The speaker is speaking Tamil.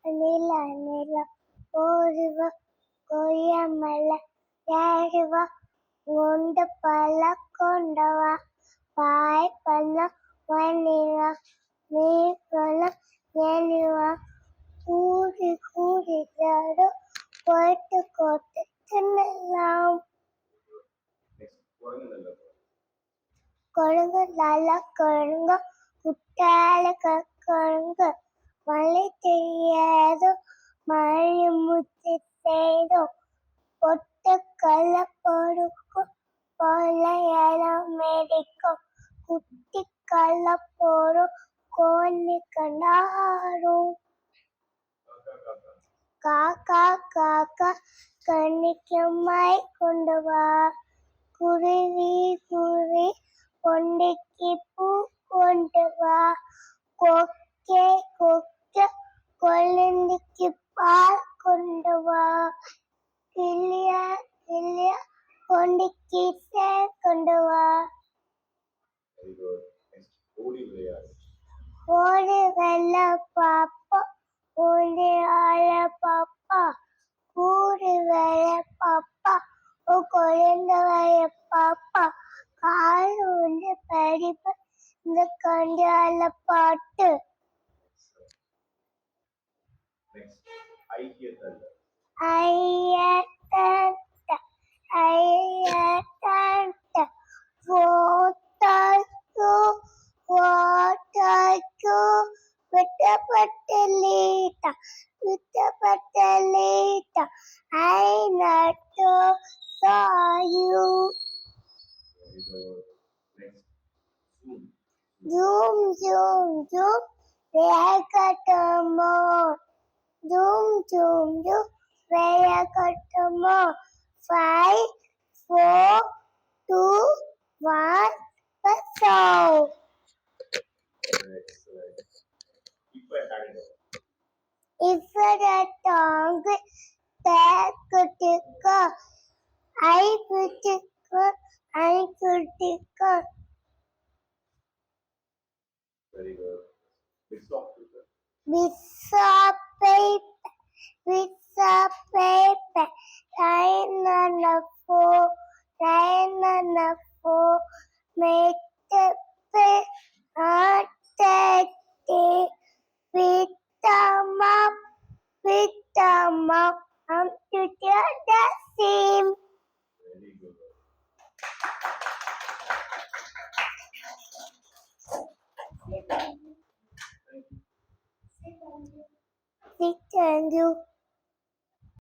ನೀಲ ನೀಲ ಓಡುವ ಕೊಯ್ಯಮಲ್ಲ ಯಾರುವ ಗುಂಡ ಪಲ್ಲ ಕೊಂಡವ ಪಾಯ್ ಪಲ್ಲ ಒಣಿವ ನೀರ್ಪಲ್ಲ ಎಣಿವ கூடி கூடி ஜாடு போயிட்டு கோட்டு தின்னலாம் கொழுங்கு நல்ல கொழுங்கு குட்டால கொழுங்கு மழை செய்யாதோ மழை முத்தி செய்தோ பொட்டு கள்ள பொறுக்கும் போல இடம் மேடிக்கும் குட்டி கள்ள போடும் கோழி கண்டாரும் காக்கா காக்கா கண்ணிக்குமாய் கொண்டு வா குருவி குருவி கொண்டைக்கு பூ கொண்டு வா கொக்கே கொக்க கொழுந்திக்கு பால் கொண்டு வா கிளியா கிளியா கொண்டைக்கு சேர் கொண்டு வா ஓடி வெள்ள பாப்பா ஓடி ஆள பாப்பா கூடி வெள்ள பாப்பா ஓ குழந்தை வய பாப்பா கால் ஒன்று படிப்பு இந்த கண்டியால பாட்டு ஐயத்தந்த ஐயத்தந்த ஓட்டாய்க்கு ஓட்டாய்க்கு விட்டப்பட்டலீட்டா விட்டப்பட்டலீட்டா I not saw you. Zoom zoom zoom வேகட்டமோ zoom zoom zoom வேகட்டமோ 5 4 2 1 go. If the tongue take I put I could take. Very good. Bits of paper. Bits of paper. Bits of paper. Line on the floor. Line on the floor. Make the paper. Take with the mop. With the mop. To the seam. Very good. Thank you.